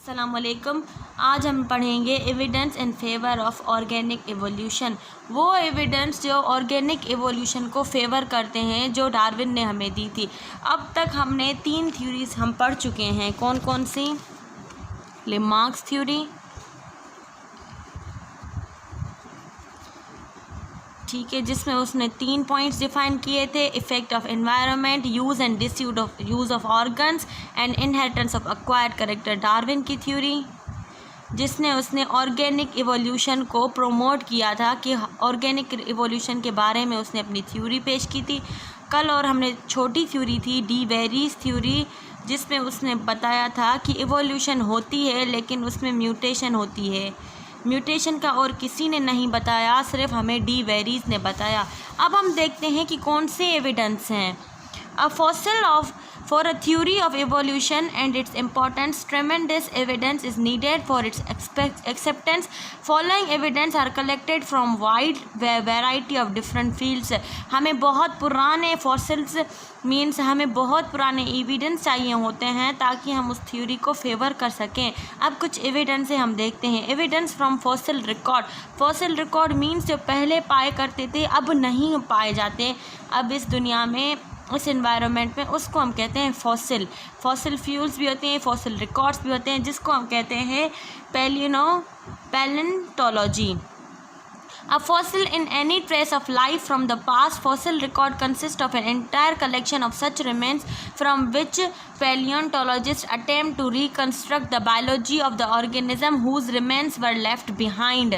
अस्सलामुअलैकुम। आज हम पढ़ेंगे evidence in favour of organic evolution. वो एविडेंस जो ऑर्गेनिक एवोल्यूशन को फेवर करते हैं जो डार्विन ने हमें दी थी। अब तक हमने 3 थ्योरीज हम पढ़ चुके हैं। कौन कौन सी? लामार्क्स थ्योरी, ठीक है, जिसमें उसने 3 पॉइंट्स डिफाइन किए थे। Effect of environment, use and disuse of organs and inheritance of acquired character. Darwin की थ्योरी जिसने उसने ऑर्गेनिक इवोल्यूशन को प्रमोट किया था कि ऑर्गेनिक इवोल्यूशन के बारे में उसने अपनी थ्योरी पेश की थी। कल और हमने छोटी थ्योरी थी डी वेरीज थ्योरी, जिसमें उसने बताया था कि इवोल्यूशन होती है लेकिन उसमें म्यूटेशन होती है। म्यूटेशन का और किसी ने नहीं बताया, सिर्फ हमें डी वेरीज ने बताया। अब हम देखते हैं कि कौन से एविडेंस हैं। A fossil of For a theory of evolution and its importance, tremendous evidence is needed for its acceptance. Following evidence are collected from wide variety of different fields. हमें बहुत पुराने fossils मीन्स हमें बहुत पुराने evidence चाहिए होते हैं ताकि हम उस थ्योरी को फेवर कर सकें। अब कुछ एविडेंस से हम देखते हैं। Evidence from fossil record. Fossil record means जो पहले पाए करते थे अब नहीं पाए जाते, अब इस दुनिया में उस एनवायरनमेंट में, उसको हम कहते हैं फॉसिल। फॉसिल फ्यूल्स भी होते हैं, फॉसिल रिकॉर्ड्स भी होते हैं, जिसको हम कहते हैं पैलियोंटोलॉजी। A fossil in any trace of life from the past. Fossil record consists of an entire collection of such remains from which paleontologists attempt to reconstruct the biology of the organism whose remains were left behind.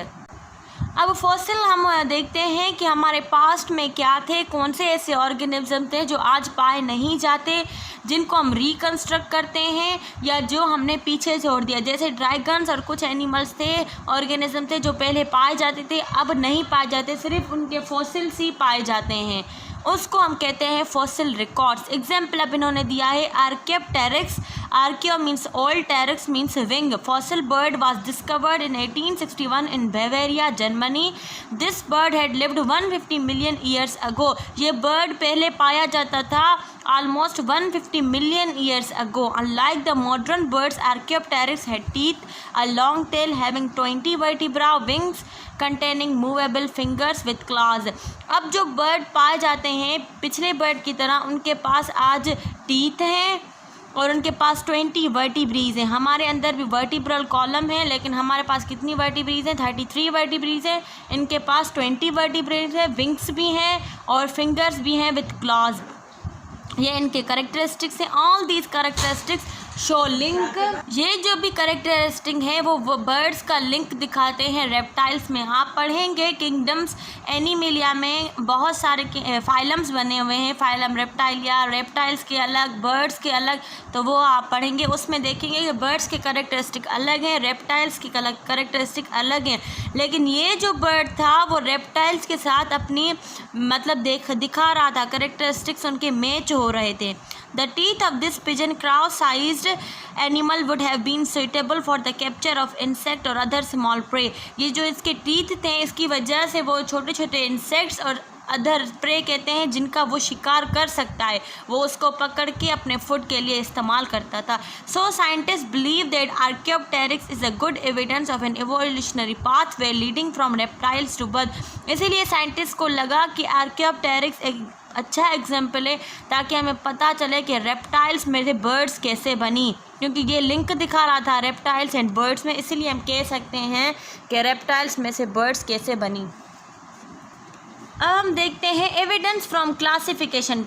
अब fossil हम देखते हैं कि हमारे past में क्या थे, कौन से ऐसे ऑर्गेनिज्म थे जो आज पाए नहीं जाते, जिनको हम रिकंस्ट्रक्ट करते हैं या जो हमने पीछे छोड़ दिया। जैसे ड्रैगन्स और कुछ एनिमल्स थे, ऑर्गेनिज्म थे जो पहले पाए जाते थे अब नहीं पाए जाते, सिर्फ उनके फॉसिल्स ही पाए जाते हैं, उसको हम कहते हैं फॉसिल रिकॉर्ड्स। एग्जाम्पल अब इन्होंने दिया है archaeopteryx. Archaeo means old, teryx means wing. Fossil bird was discovered in 1861 in Bavaria, Germany. This bird had lived 150 million years ago. ये बर्ड पहले पाया जाता था almost 150 million years ago. Unlike the modern birds, Archaeopteryx had teeth, a long tail having 20 vertebrae, wings containing movable fingers with claws. अब जो bird पाए जाते हैं पिछले बर्ड की तरह, उनके पास आज टीथ हैं और उनके पास 20 वर्टिब्रीज हैं। हमारे अंदर भी वर्टिब्रल कॉलम है, लेकिन हमारे पास कितनी वर्टिब्रीज हैं? 33 वर्टिब्रीज हैं। इनके पास 20 वर्टिब्रीज है, विंग्स भी हैं और फिंगर्स भी हैं विथ क्लॉज। ये इनके करेक्टरिस्टिक्स हैं। All these characteristics show link. ये जो भी करेक्टरिस्टिक है वो बर्ड्स का लिंक दिखाते हैं रेप्टाइल्स में। आप पढ़ेंगे किंगडम्स एनिमिलिया में बहुत सारे फाइलम्स बने हुए हैं, फाइलम रेप्टाइलिया, रेप्टाइल्स के अलग, बर्ड्स के अलग, तो वो आप पढ़ेंगे। उसमें देखेंगे कि बर्ड्स के करेक्टरिस्टिक अलग हैं, रेप्टाइल्स की करेक्टरिस्टिक अलग हैं। लेकिन ये जो बर्ड था वो रेप्टाइल्स के साथ अपनी मतलब दिखा रहा था, करेक्टरिस्टिक्स उनके मैच हो रहे थे। The teeth of this pigeon crow-sized animal would have been suitable for the capture of insect or other small prey. ये जो इसके टीथ थे इसकी वजह से वो छोटे छोटे इंसेक्ट्स और अदर प्रे कहते हैं जिनका वो शिकार कर सकता है, वो उसको पकड़ के अपने फूड के लिए इस्तेमाल करता था। So scientist believe that Archaeopteryx is a good evidence of an evolutionary pathway leading from reptiles to bird. इसीलिए साइंटिस्ट को लगा कि आर्कियोप्टेरिक्स एक अच्छा एग्जाम्पल है ताकि हमें पता चले कि रेप्टाइल्स में से बर्ड्स कैसे बनी, क्योंकि ये लिंक दिखा रहा था रेप्टाइल्स एंड बर्ड्स में, इसलिए हम कह सकते हैं कि रेप्टाइल्स में से बर्ड्स कैसे बनी। अब हम देखते हैं evidence from classification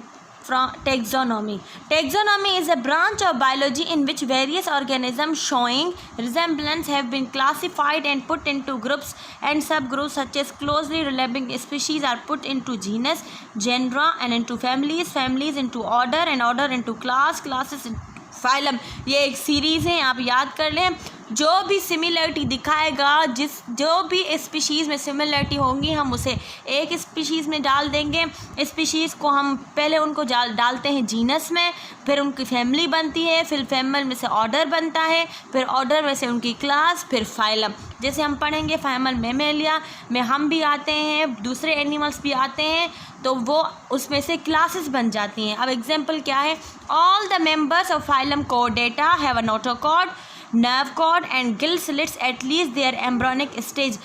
from taxonomy. Taxonomy is a branch of biology in which various organisms showing resemblance have been classified and put into groups and subgroups, such as closely relating species are put into genus, genera, and into families, families into order, and order into class, classes into phylum. ये एक series है, आप याद कर लें। जो भी similarity दिखाएगा, जो भी स्पीशीज़ में सिमिलरिटी होंगी हम उसे एक स्पीशीज़ में डाल देंगे। स्पीशीज़ को हम पहले उनको डालते हैं जीनस में, फिर उनकी फैमिली बनती है, फिर फैमिली में से ऑर्डर बनता है, फिर ऑर्डर में से उनकी क्लास, फिर फाइलम। जैसे हम पढ़ेंगे फैमल मेमेलिया में हम भी आते हैं, दूसरे एनिमल्स भी आते हैं, तो वो उसमें से क्लासेस बन जाती हैं। अब एग्जाम्पल क्या है? All the members of phylum कोडेटा have a notochord nerve cord and gill slits at least their embryonic stage.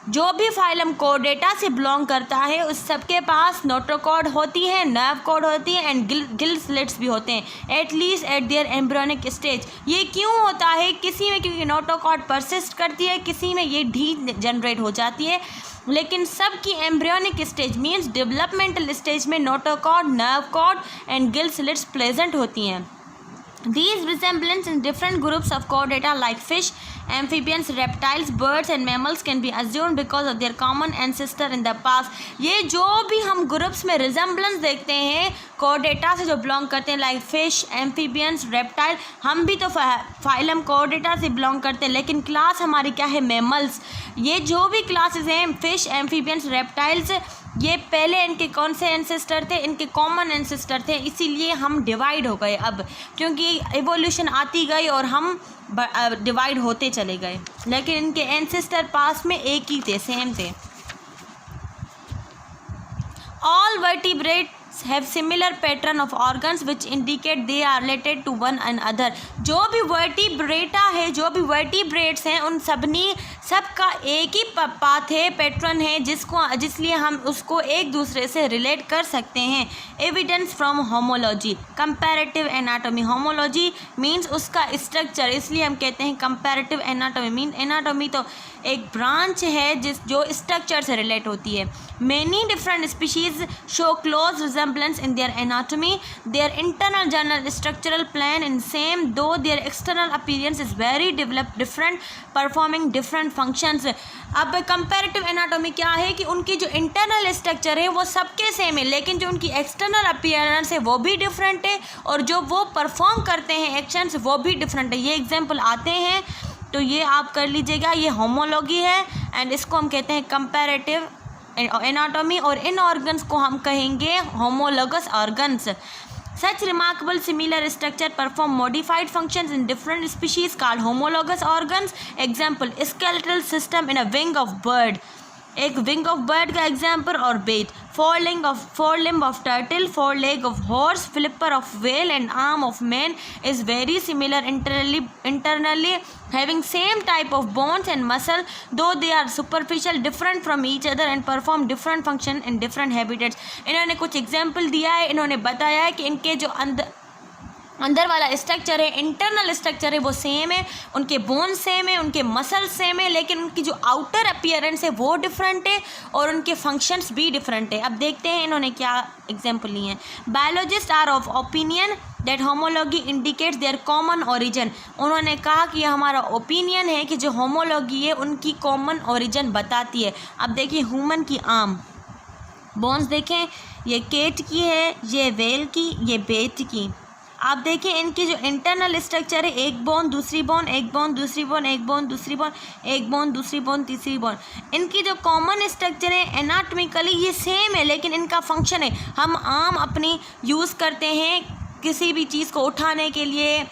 जो भी फाइलम कोर्डेटा से बिलोंग करता है उस सबके पास नोटोकॉर्ड होती है, नर्व कॉर्ड होती है एंड गिल स्लिट्स भी होते हैं at least eight there embryonic stage. ये क्यों होता है? किसी में क्योंकि नोटोकॉर्ड परसिस्ट करती है, किसी में ये ढीठ जनरेट हो जाती है, लेकिन सबकी embryonic stage means developmental stage में notochord, nerve cord and gill slits present होती हैं। These resemblance in different groups of chordata like fish, amphibians, reptiles, birds and mammals can be assumed because of their common ancestor in the past. ये जो भी हम groups में resemblance देखते हैं chordata से जो belong करते हैं like fish, amphibians, reptile, हम भी तो फाइलम chordata से belong करते हैं, लेकिन क्लास हमारी क्या है? mammals। ये जो भी क्लासेस हैं fish, amphibians, reptiles, ये पहले इनके कौन से एंसेस्टर थे? इनके कॉमन एंसेस्टर थे, इसीलिए हम डिवाइड हो गए अब, क्योंकि एवोल्यूशन आती गई और हम डिवाइड होते चले गए, लेकिन इनके एंसेस्टर पास में एक ही थे, सेम थे। All vertebrates have similar pattern of organs which indicate they are related to one another. जो भी वर्टिब्रेटा है, जो भी वर्टिब्रेट्स हैं, उन सबका एक ही पाथ है, पैटर्न है, जिसलिए हम उसको एक दूसरे से रिलेट कर सकते हैं। Evidence from homology, comparative anatomy. Homology means उसका स्ट्रक्चर, इसलिए हम कहते हैं कंपैरेटिव एनाटॉमी। मीन एनाटॉमी तो एक ब्रांच है जो स्ट्रक्चर से रिलेट होती है। Many different species show close resemblance in their anatomy. Their internal general structural plan is same, though their external appearance is very different, performing different functions. अब comparative anatomy क्या है कि उनकी जो internal structure है वो सबके सेम है, लेकिन जो उनकी external appearance है वो भी different है, और जो वो perform करते हैं actions वो भी different है। ये example आते हैं तो ये आप कर लीजिएगा। ये होमोलॉजी है एंड इसको हम कहते हैं कंपैरेटिव एनाटॉमी, और इन ऑर्गन्स को हम कहेंगे homologous organs. Such remarkable similar structure perform modified functions in different species called homologous organs. Example, skeletal system in a wing of bird. एक विंग ऑफ बर्ड का एग्जाम्पल और bat. Forelimb of turtle, foreleg of horse, flipper of whale and arm of man is very similar internally having same type of bones and muscle, though they are superficial different from each other and perform different function in different habitats. इन्होंने कुछ example दिया है, इन्होंने बताया है कि इनके जो अंदर वाला स्ट्रक्चर है, इंटरनल स्ट्रक्चर है, वो सेम है, उनके बोन सेम है, उनके मसल सेम है, लेकिन उनकी जो आउटर अपीयरेंस है वो डिफरेंट है और उनके फंक्शंस भी डिफरेंट है। अब देखते हैं इन्होंने क्या एग्जाम्पल लिए हैं। Biologist are of opinion that homology indicates their common origin. उन्होंने कहा कि यह हमारा ओपिनियन है कि जो होमोलॉगी है उनकी कॉमन ओरिजिन बताती है। अब देखिए ह्यूमन की आर्म बोन्स देखें, ये केट की है, ये वेल की, ये बेट की। आप देखिए इनकी जो इंटरनल स्ट्रक्चर है, एक बोन दूसरी बोन, एक बोन दूसरी बोन, एक बोन दूसरी बोन, एक बोन दूसरी बोन तीसरी बोन। इनकी जो कॉमन स्ट्रक्चर है एनाटॉमिकली ये सेम है, लेकिन इनका फंक्शन है, हम आम अपनी यूज़ करते हैं किसी भी चीज़ को उठाने के लिए,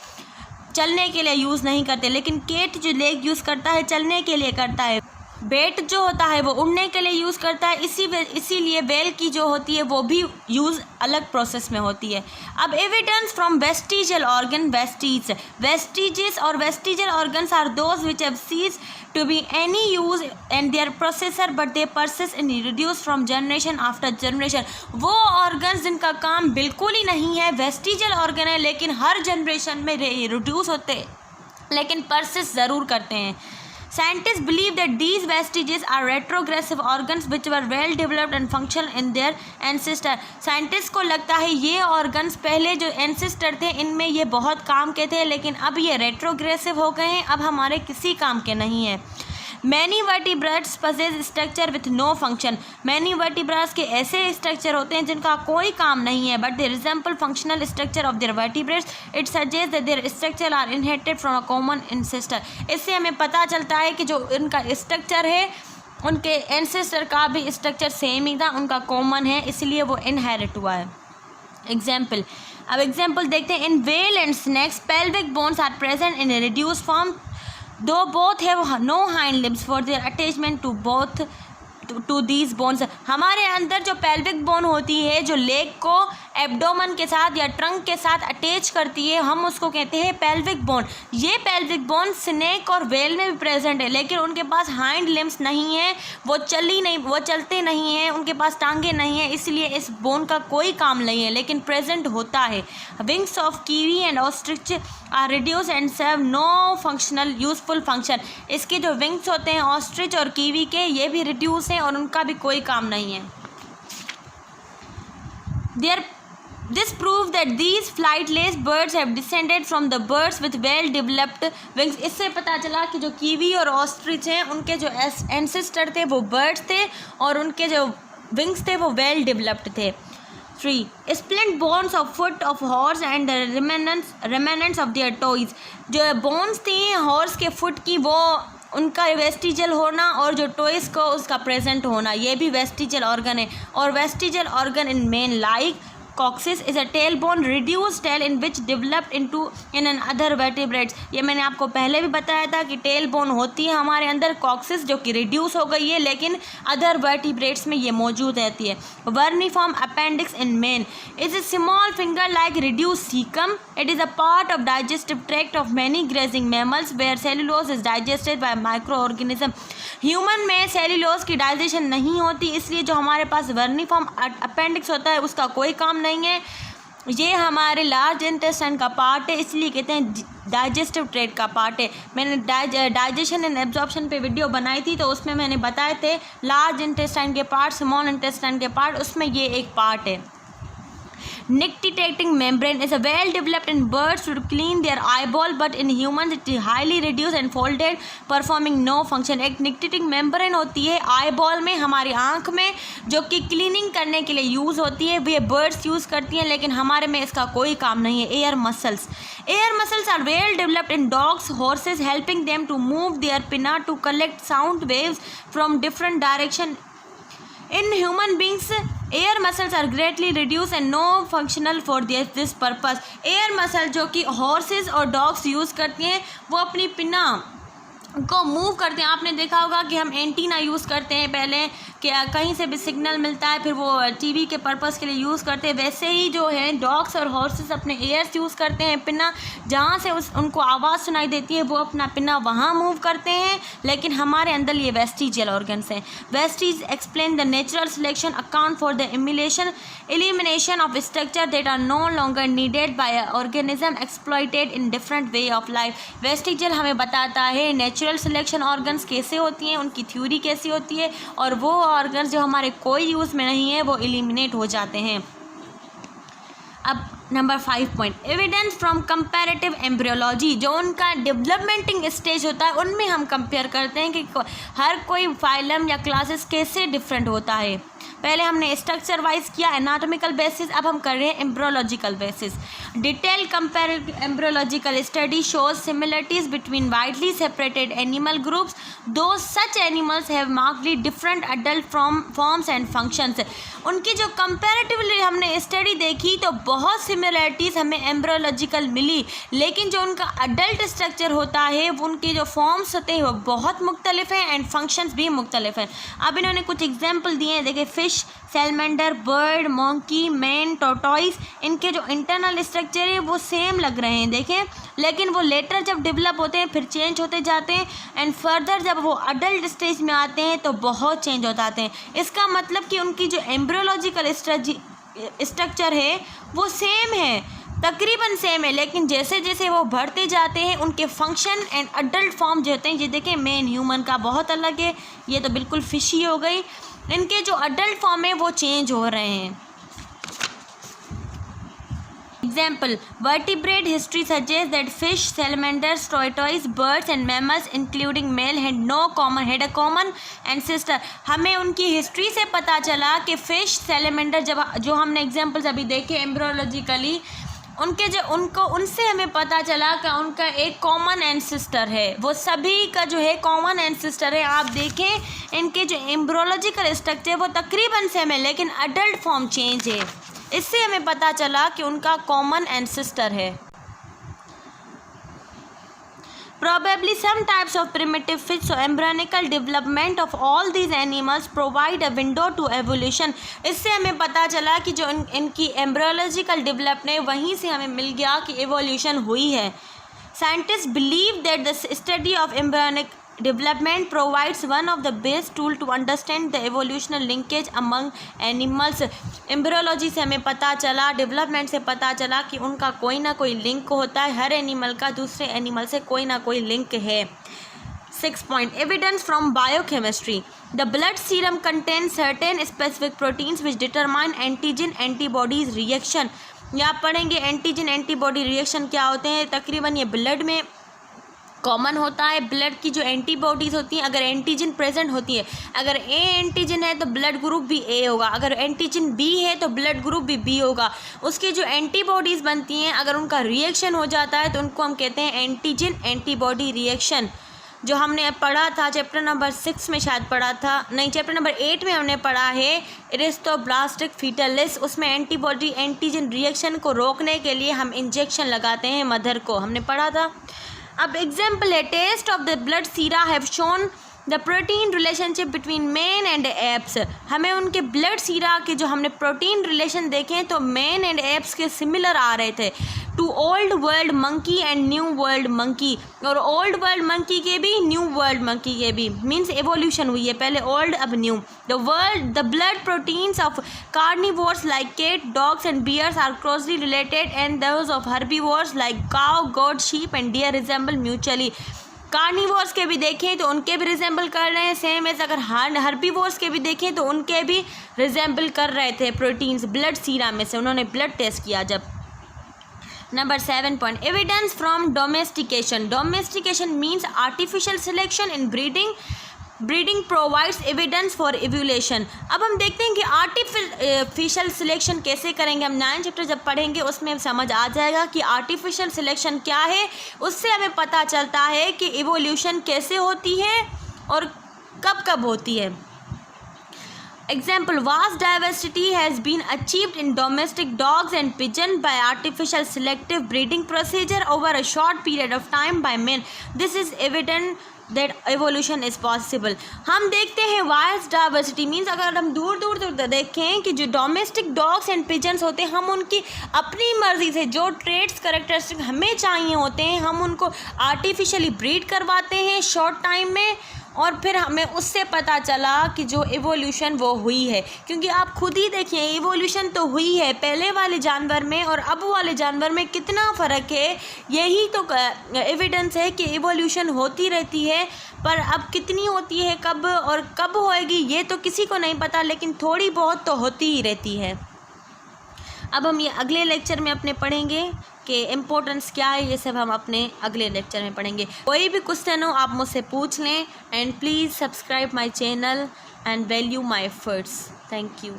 चलने के लिए यूज़ नहीं करते, लेकिन केट जो लेग यूज़ करता है चलने के लिए करता है। बेट जो होता है वो उड़ने के लिए यूज़ करता है, इसीलिए वेल की जो होती है वो भी यूज़ अलग प्रोसेस में होती है। अब evidence from vestigial organ, vestiges और vestigial organs are those which have cease to be any use and their processor but they persist in reduce from generation after generation. वो ऑर्गन्स जिनका काम बिल्कुल ही नहीं है, वेस्टिजियल ऑर्गन है, लेकिन हर generation में रिड्यूस होते लेकिन परसिस्ट ज़रूर करते हैं। Scientists believe that these vestiges are retrogressive organs which were well developed and functional in their ancestor. Scientists को लगता है ये organs पहले जो ancestor थे इनमें ये बहुत काम के थे, लेकिन अब ये retrogressive हो गए हैं, अब हमारे किसी काम के नहीं है। Many vertebrates possess structure with no function. Many vertebrates के ऐसे structure होते हैं जिनका कोई काम नहीं है, but they resemble functional structure of their vertebrates. It suggests that their structure are inherited from a common ancestor. इससे हमें पता चलता है कि जो इनका structure है उनके ancestor का भी structure सेम ही था, उनका common है, इसलिए वो inherit हुआ है। Example, अब example देखते हैं। In whale and snakes, pelvic bones are present in a reduced form. Though both have no hind limbs for their attachment to to these bones. हमारे अंदर जो पेल्विक बोन होती है, जो लेग को एब्डोमन के साथ या ट्रंक के साथ अटैच करती है, हम उसको कहते हैं पेल्विक बोन। ये पेल्विक बोन स्नेक और व्हेल में भी प्रेजेंट है, लेकिन उनके पास हाइंड लिम्स नहीं है, वो चलते नहीं हैं, उनके पास टांगे नहीं हैं, इसलिए इस बोन का कोई काम नहीं है, लेकिन प्रेजेंट होता है। Wings of kiwi and ostrich are reduce and serve no functional useful function. इसके जो विंग्स होते हैं ऑस्ट्रिच और कीवी के, ये भी रिड्यूस हैं और उनका भी कोई काम नहीं है। This proves that these flightless birds have descended from the birds with well-developed wings। इससे पता चला कि जो कीवी और ऑस्ट्रिच हैं, उनके जो एंसेस्टर थे वो बर्ड्स थे और उनके जो विंग्स थे वो वेल डेवलप्ड थे। 3. Splint bones of foot of horse and the remnants of their toes। जो बोन्स थी हॉर्स के फुट की, वो उनका वेस्टिजल होना और जो टॉयज को उसका प्रेजेंट होना, ये भी वेस्टिजल ऑर्गन है। और vestigial organ in men like coccyx is a tail bone reduce tail in which developed in another vertebrates. ये मैंने आपको पहले भी बताया था कि टेल बोन होती है हमारे अंदर कॉक्सिस, जो कि रिड्यूस हो गई है, लेकिन अदर वर्टिब्रेट्स में ये मौजूद रहती है। Vermiform appendix in man is a small finger-like reduced cecum. It is a part of digestive tract of many grazing mammals where cellulose is digested by microorganism। Human में सेल्यूलोज की digestion नहीं होती, इसलिए जो हमारे पास वर्निफॉर्म अपेंडिक्स होता है उसका कोई काम नहीं है। ये हमारे लार्ज इंटेस्टाइन का पार्ट है, इसलिए कहते हैं डाइजेस्टिव ट्रैक्ट का पार्ट है। मैंने डाइजेशन एंड एब्जॉर्प्शन पे वीडियो बनाई थी, तो उसमें मैंने बताए थे लार्ज इंटेस्टाइन के पार्ट, स्मॉल इंटेस्टाइन के पार्ट, उसमें ये एक पार्ट है। Nictitating membrane is a well developed in birds to clean their eyeball, but in humans it is highly reduced and folded, performing no function। एक nictitating membrane होती है eyeball में, हमारी आँख में, जो कि क्लीनिंग करने के लिए यूज़ होती है, ये birds यूज़ करती हैं, लेकिन हमारे में इसका कोई काम नहीं है। Ear muscles are well developed in dogs, horses, helping them to move their pinna to collect sound waves from different direction। In human beings, ear muscles are greatly reduced and no functional for this purpose। ear muscle जो कि horses और dogs use करती हैं, वो अपनी पिना को move करते हैं। आपने देखा होगा कि हम एंटीना यूज़ करते हैं पहले, कि कहीं से भी सिग्नल मिलता है फिर वो टीवी के पर्पस के लिए यूज़ करते हैं, वैसे ही जो है डॉग्स और हॉर्सेस अपने एयर्स यूज़ करते हैं, पिना जहाँ से उनको आवाज़ सुनाई देती है वो अपना पिना वहाँ मूव करते हैं। लेकिन हमारे अंदर ये वेस्टिजियल ऑर्गन्स हैं। Vestige explain the natural selection, account for the elimination of structure that are no longer needed by an organism exploited in different way of life। Vestigial हमें बताता है नेचुरल सिलेक्शन ऑर्गन्स कैसे होती हैं, उनकी theory कैसी होती है, और वो ऑर्गन्स जो हमारे कोई यूज़ में नहीं है वो एलिमिनेट हो जाते हैं। अब number 5 point, evidence from comparative embryology. जो उनका डेवलपमेंटिंग स्टेज होता है उनमें हम कंपेयर करते हैं कि हर कोई फाइलम या क्लासेस कैसे डिफरेंट होता है। पहले हमने स्ट्रक्चर वाइज किया, एनाटॉमिकल बेसिस, अब हम कर रहे हैं embryological basis. Detail comparative embryological study shows similarities between widely separated animal groups, though such animals have markedly different adult forms and functions. उनकी जो कंपैरेटिवली हमने स्टडी देखी तो बहुत सिमिलरिटीज़ हमें एम्ब्रियोलॉजिकल मिली, लेकिन जो उनका अडल्ट स्ट्रक्चर होता है, उनके जो फॉर्म्स होते हैं वो बहुत मुख्तलिफ हैं एंड फंक्शंस भी मुख्तलिफ हैं। अब इन्होंने कुछ एग्जाम्पल दिए हैं, देखिए fish, salamander, bird, monkey, man, tortoise, इनके जो इंटरनल स्ट्रक्चर है वो सेम लग रहे हैं देखें, लेकिन वो लेटर जब डेवलप होते हैं फिर चेंज होते जाते हैं एंड फर्दर जब वो अडल्ट स्टेज में आते हैं तो बहुत चेंज हो जाते हैं। इसका मतलब कि उनकी जो एम्ब्रियोलॉजिकल स्ट्रक्चर है वो सेम है, तकरीबन सेम है, लेकिन जैसे जैसे वो बढ़ते जाते हैं उनके फंक्शन एंड अडल्ट फॉर्म जो होते हैं, ये देखें मैन ह्यूमन का बहुत अलग है, ये तो बिल्कुल फिशी हो गई, इनके जो अडल्ट फॉर्म है वो चेंज हो रहे हैं। Example, vertebrate history suggests that fish, salamanders, tortoises, birds and mammals including male had a common ancestor। हमें उनकी हिस्ट्री से पता चला कि फिश, सैलमेंडर, जो हमने एग्जाम्पल्स अभी देखे एम्ब्रियोलॉजिकली, उनसे हमें पता चला कि उनका एक कॉमन एंसेस्टर है, वो सभी का जो है कॉमन एंसेस्टर है। आप देखें इनके जो एम्ब्रियोलॉजिकल स्ट्रक्चर वो तकरीबन सेम है, लेकिन अडल्ट फॉर्म चेंज है, इससे हमें पता चला कि उनका कॉमन एंसेस्टर है। Probably some types of primitive fish, so embryonical development of all these animals provide a window to evolution. इससे हमें पता चला कि जो इनकी एम्ब्रियोलॉजिकल डेवलपमेंट वहीं से हमें मिल गया कि एवोल्यूशन हुई है. Scientists believe that the study of embryonic development provides one of the best tool to understand the evolutionary linkage among animals. Embryology से हमें पता चला, डेवलपमेंट से पता चला कि उनका कोई ना कोई लिंक होता है, हर एनिमल का दूसरे एनिमल से कोई ना कोई लिंक है. 6 point evidence from biochemistry. The blood serum contains certain specific proteins which determine antigen antibodies reaction. ये आप पढ़ेंगे एंटीजन एंटीबॉडी रिएक्शन क्या होते हैं. तकरीबन ये ब्लड में कॉमन होता है. ब्लड की जो एंटीबॉडीज़ होती हैं, अगर एंटीजन प्रेजेंट होती है, अगर ए एंटीजन है तो ब्लड ग्रुप भी ए होगा, अगर एंटीजन बी है तो ब्लड ग्रुप भी बी होगा. उसकी जो एंटीबॉडीज़ बनती हैं, अगर उनका रिएक्शन हो जाता है तो उनको हम कहते हैं एंटीजन एंटीबॉडी रिएक्शन. जो हमने पढ़ा था चैप्टर नंबर 6 में शायद पढ़ा था, नहीं चैप्टर नंबर 8 में हमने पढ़ा है इरिस्टोब्लास्टिक फीटलिस. उसमें एंटीबॉडी एंटीजन रिएक्शन को रोकने के लिए हम इंजेक्शन लगाते हैं मदर को, हमने पढ़ा था. अब एग्जाम्पल है test of the blood Sira have shown the protein relationship between man and apps. हमें उनके ब्लड सीरा के जो हमने प्रोटीन रिलेशन देखे तो मैन एंड एप्स के सिमिलर आ रहे थे. Two old world monkey and new world monkey, और ओल्ड वर्ल्ड मंकी के भी न्यू वर्ल्ड मंकी के भी, मीन्स एवोल्यूशन हुई है, पहले ओल्ड अब new. The blood proteins of carnivores like cat dogs and bears are closely related and those of herbivores like cow goat sheep and deer resemble mutually. Carnivores के भी देखें तो उनके भी रिजेंबल कर रहे हैं सेम एज, अगर हर्बीवोर्स के भी देखें तो उनके भी रिजेंबल कर रहे थे प्रोटीन्स ब्लड सीरा में से, उन्होंने ब्लड टेस्ट किया जब. Number 7 point evidence from domestication. Domestication means artificial selection in breeding. Breeding provides evidence for evolution. अब हम देखते हैं कि आर्टिफिशियल सिलेक्शन कैसे करेंगे. हम 9 चैप्टर जब पढ़ेंगे उसमें समझ आ जाएगा कि आर्टिफिशियल सिलेक्शन क्या है. उससे हमें पता चलता है कि इवोल्यूशन कैसे होती है और कब कब होती है. Example, vast diversity has been achieved in domestic dogs and pigeons by artificial selective breeding procedure over a short period of time by men. This is evident that evolution is possible. हम देखते हैं vast diversity means अगर हम दूर दूर दूर देखें कि जो डोमेस्टिक डॉग्स एंड पिजन्स होते हैं, हम उनकी अपनी मर्ज़ी से जो ट्रेड्स करेक्टरिस्टिक हमें चाहिए होते हैं हम उनको आर्टिफिशियली ब्रीड करवाते हैं शॉर्ट टाइम में, और फिर हमें उससे पता चला कि जो एवोल्यूशन वो हुई है. क्योंकि आप खुद ही देखिए एवोल्यूशन तो हुई है, पहले वाले जानवर में और अब वाले जानवर में कितना फ़र्क है. यही तो एविडेंस है कि एवोल्यूशन होती रहती है, पर अब कितनी होती है कब और कब होएगी ये तो किसी को नहीं पता, लेकिन थोड़ी बहुत तो होती ही रहती है. अब हम ये अगले लेक्चर में अपने पढ़ेंगे कि इम्पोर्टेंस क्या है, ये सब हम अपने अगले लेक्चर में पढ़ेंगे. कोई भी क्वेश्चन हो आप मुझसे पूछ लें. And please subscribe my channel and value my efforts. Thank you.